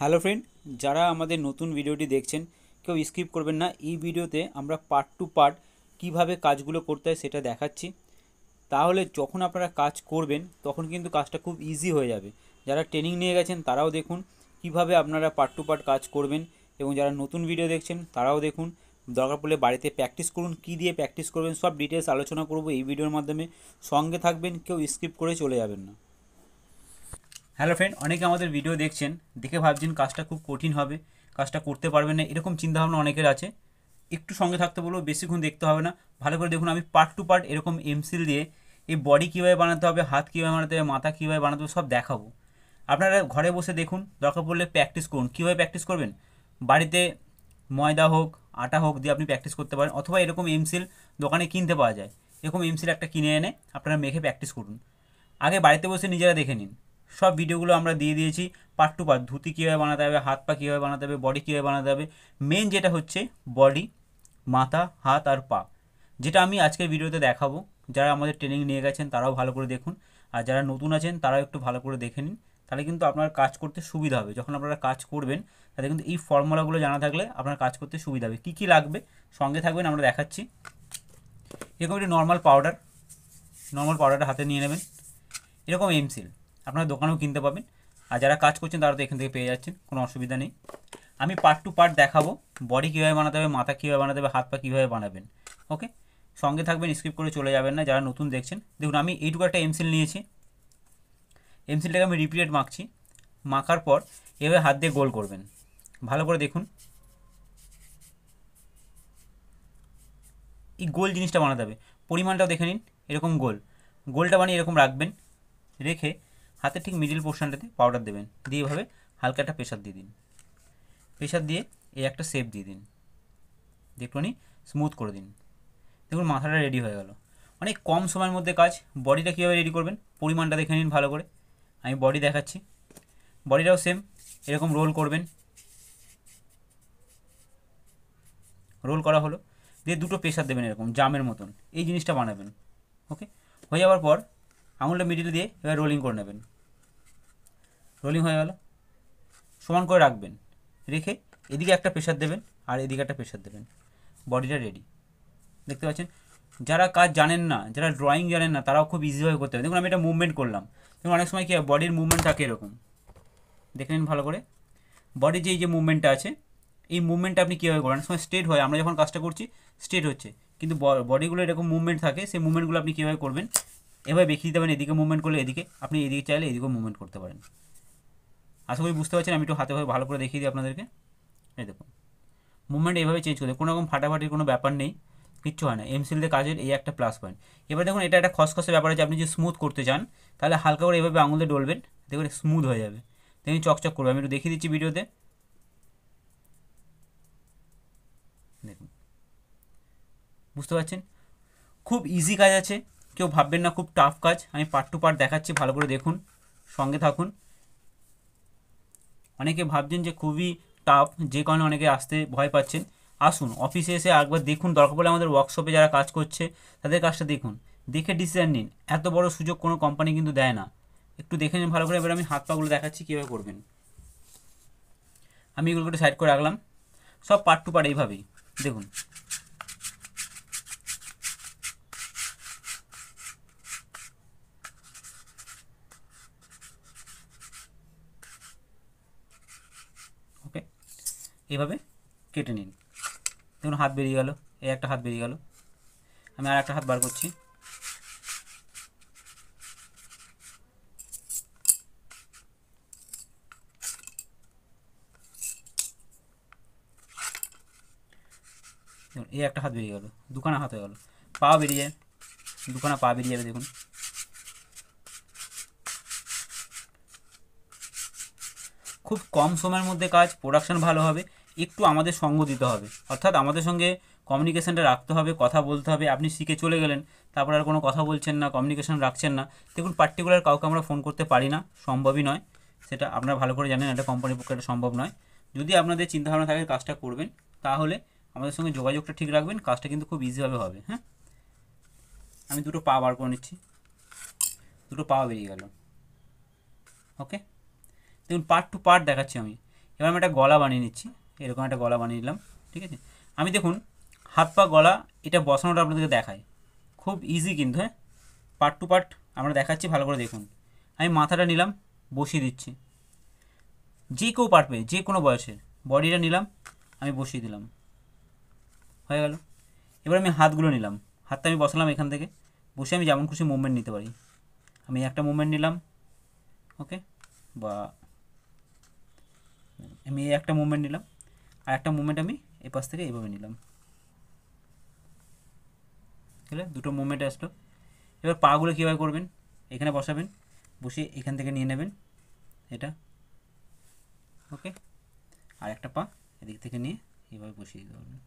Hello friend, যারা আমাদের নতুন ভিডিওটি দেখছেন কেউ স্কিপ করবেন না। এই ভিডিওতে আমরা পার্ট টু পার্ট কীভাবে কাজগুলো করতে হয় সেটা দেখাচ্ছি। তাহলে যখন আপনারা কাজ করবেন তখন কিন্তু কাজটা খুব ইজি হয়ে যাবে। যারা ট্রেনিং নিয়ে গেছেন তারাও দেখুন কিভাবে আপনারা পার্ট টু পার্ট কাজ করবেন, এবং যারা নতুন ভিডিও দেখছেন তারাও দেখুন। দরকার পড়লে বাড়িতে প্র্যাকটিস করুন, কী দিয়ে প্র্যাকটিস করবেন সব ডিটেলস আলোচনা করব এই ভিডিওর মাধ্যমে। সঙ্গে থাকবেন, কেউ স্কিপ করে চলে যাবেন না। হ্যালো ফ্রেন্ড, অনেকে আমাদের ভিডিও দেখছেন, দেখে ভাবছেন কাজটা খুব কঠিন হবে, কাজটা করতে পারবেন না, এরকম চিন্তাভাবনা অনেকের আছে। একটু সঙ্গে থাকতে বলবো, বেশিক্ষণ দেখতে হবে না। ভালো করে দেখুন, আমি পার্ট টু পার্ট এরকম এমসিল দিয়ে এই বডি কীভাবে বানাতে হবে, হাত কীভাবে বানাতে হবে, মাথা কীভাবে বানাতে হবে সব দেখাবো। আপনারা ঘরে বসে দেখুন, দরকার পড়লে প্র্যাকটিস করুন। কীভাবে প্র্যাকটিস করবেন? বাড়িতে ময়দা হোক, আটা হোক দিয়ে আপনি প্র্যাকটিস করতে পারেন, অথবা এরকম এমসিল দোকানে কিনতে পাওয়া যায়। এরকম এমসিল একটা কিনে এনে আপনারা মেখে প্র্যাকটিস করুন। আগে বাড়িতে বসে নিজেরা দেখে নিন। সব ভিডিওগুলো আমরা দিয়ে দিয়েছি পার্ট টু পার্ট। ধুতি কীভাবে বানাতে হবে, হাত পা কীভাবে বানাতে হবে, বডি কীভাবে বানাতে হবে। মেন যেটা হচ্ছে বডি, মাথা, হাত আর পা, যেটা আমি আজকের ভিডিওতে দেখাবো। যারা আমাদের ট্রেনিং নিয়ে গেছেন তারাও ভালো করে দেখুন, আর যারা নতুন আছেন তারাও একটু ভালো করে দেখে নিন। তাহলে কিন্তু আপনার কাজ করতে সুবিধা হবে। যখন আপনারা কাজ করবেন তাহলে কিন্তু এই ফর্মুলাগুলো জানা থাকলে আপনার কাজ করতে সুবিধা হবে। কী কী লাগবে সঙ্গে থাকবেন, আমরা দেখাচ্ছি। এরকম একটি নর্মাল পাউডারটা হাতে নিয়ে নেবেন। এরকম এমসিল আপনারা দোকানেও কিনতে পাবেন, আর যারা কাজ করছেন তারা তো এখান থেকে পেয়ে যাচ্ছেন, কোনো অসুবিধা নেই। আমি পার্ট টু পার্ট দেখাবো, বডি কীভাবে বানাতে হবে, মাথা কীভাবে বানাতে হবে, হাত পা কীভাবে বানাবেন। ওকে, সঙ্গে থাকবেন, স্কিপ করে চলে যাবেন না যারা নতুন দেখছেন। দেখুন, আমি এইটুকু একটা এমসিল নিয়েছি। এমসিলটাকে আমি রিপিটেড মাখছি। মাখার পর এভাবে হাত দিয়ে গোল করবেন। ভালো করে দেখুন, এই গোল জিনিসটা বানাতে হবে। পরিমাণটাও দেখে নিন, এরকম গোলটা বানিয়ে এরকম রাখবেন। রেখে হাতের ঠিক মিডিল পোর্শনটাতে পাউডার দেবেন, দিয়ে এভাবে হালকা একটা প্রেশার দিয়ে দিন। প্রেশার দিয়ে এই একটা শেপ দিয়ে দিন, দেখুনি স্মুথ করে দিন। দেখুন মাথাটা রেডি হয়ে গেল। অনেক কম সময়ের মধ্যে কাজ। বডিটা কীভাবে রেডি করবেন পরিমাণটা দেখে নিন ভালো করে। আমি বডি দেখাচ্ছি। বডিটাও সেম, এরকম রোল করবেন। রোল করা হলো, দিয়ে দুটো প্রেশার দেবেন এরকম জামের মতন, এই জিনিসটা বানাবেন। ওকে, হয়ে যাওয়ার পর আঙুলটা মিডিল দিয়ে এবার রোলিং করে নেবেন। রোলিং হয়ে গেল, সমান করে রাখবেন। রেখে এদিকে একটা প্রেশার দেবেন আর এদিকে একটা প্রেশার দেবেন। বডিটা রেডি। দেখতে পাচ্ছেন, যারা কাজ জানেন না, যারা ড্রয়িং জানেন না, তারাও খুব ইজিভাবে করতে হবে। দেখুন আমি এটা মুভমেন্ট করলাম। দেখুন অনেক সময় কী হয়, বডির মুভমেন্ট থাকে এরকম, দেখে নিন ভালো করে। বডির যে এই যে মুভমেন্টটা আছে, এই মুভমেন্টটা আপনি কীভাবে করেন? অনেক সময় স্ট্রেট হয়, আমরা যখন কাজটা করছি স্ট্রেট হচ্ছে, কিন্তু বডিগুলো এরকম মুভমেন্ট থাকে। সেই মুভমেন্টগুলো আপনি কীভাবে করবেন? এভাবে দেখিয়ে দিতে পারেন। এদিকে মুভমেন্ট করলে এদিকে, আপনি এদিকে চাইলে এদিকেও মুভমেন্ট করতে পারেন। আশা করি বুঝতে পারছেন। আমি একটু হাতে ভালো করে দেখিয়ে দিই আপনাদেরকে। এই দেখুন, মুভমেন্ট এইভাবে চেঞ্জ করতে, কোনো রকম ফাটাফাটির কোনো ব্যাপার নেই, কিচ্ছু হয় না। এমসিল দিয়ে কাজের এই একটা প্লাস পয়েন্ট। এবার দেখুন, এটা একটা খসখসে ব্যাপার আছে। আপনি যদি স্মুথ করতে চান তাহলে হালকা করে এভাবে আঙুলে ডলবেন, দেখবেন স্মুথ হয়ে যাবে, দেখুন চকচক করবে। আমি একটু দেখিয়ে দিচ্ছি ভিডিওতে, দেখুন বুঝতে পারছেন। খুব ইজি কাজ আছে, কেউ ভাববেন না খুব টাফ কাজ। আমি পার্ট টু পার্ট দেখাচ্ছি, ভালো করে দেখুন, সঙ্গে থাকুন। অনেকে ভাবছেন যে খুবই টাফ, যে কারণে অনেকে আসতে ভয় পাচ্ছেন। আসুন অফিসে এসে একবার দেখুন, দরকার পড়লে আমাদের ওয়ার্কশপে যারা কাজ করছে তাদের কাজটা দেখুন, দেখে ডিসিশন নিন। এত বড় সুযোগ কোনো কোম্পানি কিন্তু দেয় না। একটু দেখে নিন ভালো করে। এবার আমি হাত পাগুলো দেখাচ্ছি কীভাবে করবেন। আমি এগুলো একটু সাইড করে রাখলাম। সব পার্ট টু পার্ট এইভাবেই দেখুন। ওকে, এইভাবে কেটে নিন। দেখুন হাত বেরিয়ে গেল, এই একটা হাত বেরিয়ে গেল। আমি আর একটা হাত বার করছি। দেখুন এই একটা হাত বেরিয়ে গেল, দুখানা হাত হয়ে গেল। পা বেরিয়ে যায়, দুখানা পা বেরিয়ে যাবে। দেখুন খুব কম সময়ের মধ্যে কাজ, প্রোডাকশান ভালো হবে। একটু আমাদের সঙ্গ দিতে হবে, অর্থাৎ আমাদের সঙ্গে কমিউনিকেশানটা রাখতে হবে, কথা বলতে হবে। আপনি শিখে চলে গেলেন, তারপর আর কোনো কথা বলছেন না, কমিউনিকেশান রাখছেন না। দেখুন পার্টিকুলার কাউকে আমরা ফোন করতে পারি না, সম্ভবই নয়। সেটা আপনারা ভালো করে জানেন, এটা কোম্পানির পক্ষে এটা সম্ভব নয়। যদি আপনাদের চিন্তাভাবনা থাকে কাজটা করবেন, তাহলে আমাদের সঙ্গে যোগাযোগটা ঠিক রাখবেন, কাজটা কিন্তু খুব ইজিভাবে হবে। হ্যাঁ, আমি দুটো পা বার করে নিচ্ছি। দুটো পা বেরিয়ে গেল। ওকে, দেখুন পার্ট টু পার্ট দেখাচ্ছি আমি। এবার আমি একটা গলা বানিয়ে নিচ্ছি, এরকম একটা গলা বানিয়ে নিলাম। ঠিক আছে, আমি দেখুন হাত পা গলা এটা বসানোটা আপনাদেরকে দেখাই, খুব ইজি কিন্তু। হ্যাঁ, পার্ট টু পার্ট আমরা দেখাচ্ছি, ভালো করে দেখুন। আমি মাথাটা নিলাম, বসিয়ে দিচ্ছি, যে কেউ পারবে, যে কোনো বয়সের। বডিটা নিলাম, আমি বসিয়ে দিলাম, হয়ে গেল। এবার আমি হাতগুলো নিলাম, হাতটা আমি বসালাম এখান থেকে, বসে আমি যেমন খুশি মুভমেন্ট নিতে পারি। আমি একটা মুভমেন্ট নিলাম, ওকে, বা আমি এই একটা মুভমেন্ট নিলাম, আর একটা মুভমেন্ট আমি এই পাশ থেকে এইভাবে নিলাম, ঠিক আছে, দুটো মুভমেন্ট আসলো। এবার পাগুলো কীভাবে করবেন, এখানে বসাবেন, বসিয়ে এখান থেকে নিয়ে নেবেন এটা, ওকে, আর একটা পা এদিক থেকে নিয়ে এইভাবে বসিয়ে দিতে পারবেন।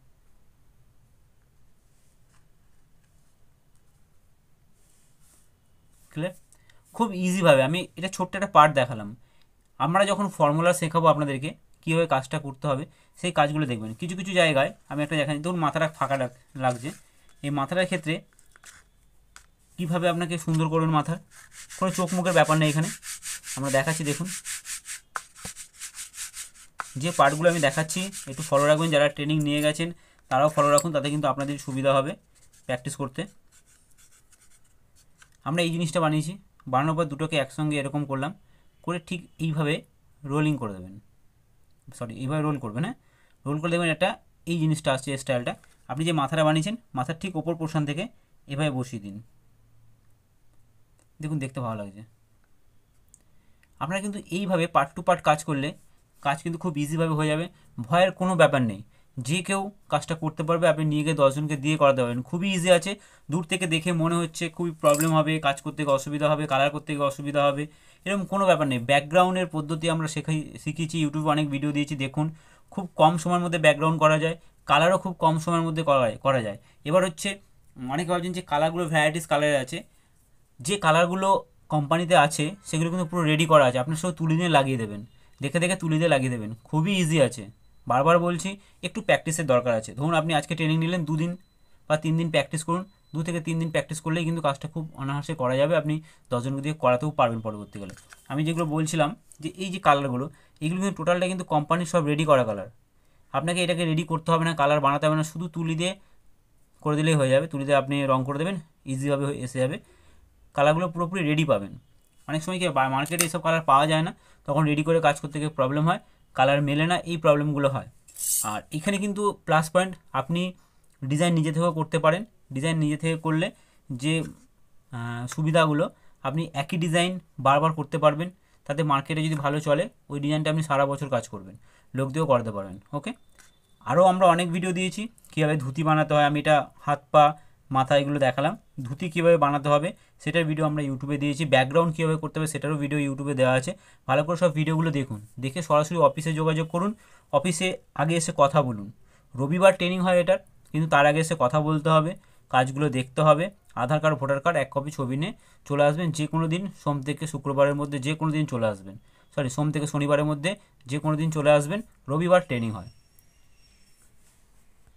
ক্লিয়ার? খুব ইজিভাবে আমি এটা ছোট্ট একটা পার্ট দেখালাম। আমরা যখন ফর্মুলা শেখাবো আপনাদেরকে কীভাবে কাজটা করতে হবে, সেই কাজগুলো দেখবেন। কিছু কিছু জায়গায় আমি একটা দেখাই, ধরুন মাথাটা ফাঁকা লাগছে, এই মাথাটার ক্ষেত্রে কীভাবে আপনাকে সুন্দর করবেন মাথার, কোনো চোখ মুখের ব্যাপার নেই এখানে, আমরা দেখাচ্ছি দেখুন। যে পার্টগুলো আমি দেখাচ্ছি একটু ফলো রাখবেন, যারা ট্রেনিং নিয়ে গেছেন তারাও ফলো রাখুন, তাতে কিন্তু আপনাদের সুবিধা হবে প্র্যাকটিস করতে। আমরা এই জিনিসটা বানিয়েছি, বানানোর পর দুটোকে একসঙ্গে এরকম করলাম, করে ঠিক এইভাবে রোলিং করে দেবেন, সরি এইভাবে রোল করবেন। হ্যাঁ, রোল করে দেবেন, একটা এই জিনিসটা আসছে, এই স্টাইলটা। আপনি যে মাথাটা বানিয়েছেন মাথার ঠিক ওপর পোর্শন থেকে এভাবে বসিয়ে দিন, দেখুন দেখতে ভালো লাগছে। আপনারা কিন্তু এইভাবে পার্ট টু পার্ট কাজ করলে কাজ কিন্তু খুব ইজিভাবে হয়ে যাবে, ভয়ের কোনো ব্যাপার নেই, যে কেউ কাজটা করতে পারবে। আপনি নিয়ে গিয়ে 10জনকে দিয়ে করাতে পারবেন, খুবই ইজি আছে। দূর থেকে দেখে মনে হচ্ছে খুবই প্রবলেম হবে, কাজ করতে গিয়ে অসুবিধা হবে, কালার করতে গিয়ে অসুবিধা হবে, এরকম কোনো ব্যাপার নেই। ব্যাকগ্রাউন্ডের পদ্ধতি আমরা শিখিয়েছি, ইউটিউবে অনেক ভিডিও দিয়েছি, দেখুন খুব কম সময়ের মধ্যে ব্যাকগ্রাউন্ড করা যায়, কালারও খুব কম সময়ের মধ্যে করা যায়। এবার হচ্ছে অনেকে ভাবছেন যে কালারগুলো ভ্যারাইটিস কালারের আছে, যে কালারগুলো কোম্পানিতে আছে সেগুলো কিন্তু পুরো রেডি করা আছে, আপনি শুধু তুলি দিয়ে লাগিয়ে দেবেন, দেখে দেখে তুলি দিয়ে লাগিয়ে দেবেন, খুবই ইজি আছে। বারবার বলছি একটু প্র্যাকটিসের দরকার আছে। ধরুন আপনি আজকে ট্রেনিং নিলেন, 2 দিন বা 3 দিন প্র্যাকটিস করুন, 2 থেকে 3 দিন প্র্যাকটিস করলেই কিন্তু কাজটা খুব অনায়াসে করা যাবে, আপনি 10জনকে দিয়ে করাতেও পারবেন পরবর্তীকালে। আমি যেগুলো বলছিলাম যে এই যে কালারগুলো, এগুলো কিন্তু টোটালটা কিন্তু কোম্পানির সব রেডি করা কালার, আপনাকে এটাকে রেডি করতে হবে না, কালার বানাতে হবে না, শুধু তুলি দিয়ে করে দিলেই হয়ে যাবে। তুলি দিয়ে আপনি রং করে দেবেন, ইজিভাবে এসে যাবে, কালারগুলো পুরোপুরি রেডি পাবেন। অনেক সময় কি মার্কেটে এইসব কালার পাওয়া যায় না, তখন রেডি করে কাজ করতে গিয়ে প্রবলেম হয়, কালার মেলে না, এই প্রবলেমগুলো হয়। আর এখানে কিন্তু প্লাস পয়েন্ট, আপনি ডিজাইন নিজে থেকেও করতে পারেন। ডিজাইন নিজে থেকে করলে যে সুবিধাগুলো, আপনি একই ডিজাইন বারবার করতে পারবেন, তাতে মার্কেটে যদি ভালো চলে ওই ডিজাইনটা আপনি সারা বছর কাজ করবেন, লোক দিয়েও করাতে পারবেন। ওকে, আরও আমরা অনেক ভিডিও দিয়েছি কীভাবে ধুতি বানাতে হয়, আমি এটা হাত পা মাথা এগুলো দেখালাম। ধুতি কীভাবে বানাতে হবে সেটার ভিডিও আমরা ইউটিউবে দিয়েছি, ব্যাকগ্রাউন্ড কীভাবে করতে হবে সেটারও ভিডিও ইউটিউবে দেওয়া আছে। ভালো করে সব ভিডিওগুলো দেখুন, দেখে সরাসরি অফিসে যোগাযোগ করুন, অফিসে আগে এসে কথা বলুন। রবিবার ট্রেনিং হয় এটার, কিন্তু তার আগে এসে কথা বলতে হবে, কাজগুলো দেখতে হবে। আধার কার্ড, ভোটার কার্ড, 1 কপি ছবি নিয়ে চলে আসবেন, যে কোনো দিন, সোম থেকে শুক্রবারের মধ্যে যে কোনো দিন চলে আসবেন, সোম থেকে শনিবারের মধ্যে যে কোনো দিন চলে আসবেন, রবিবার ট্রেনিং হয়।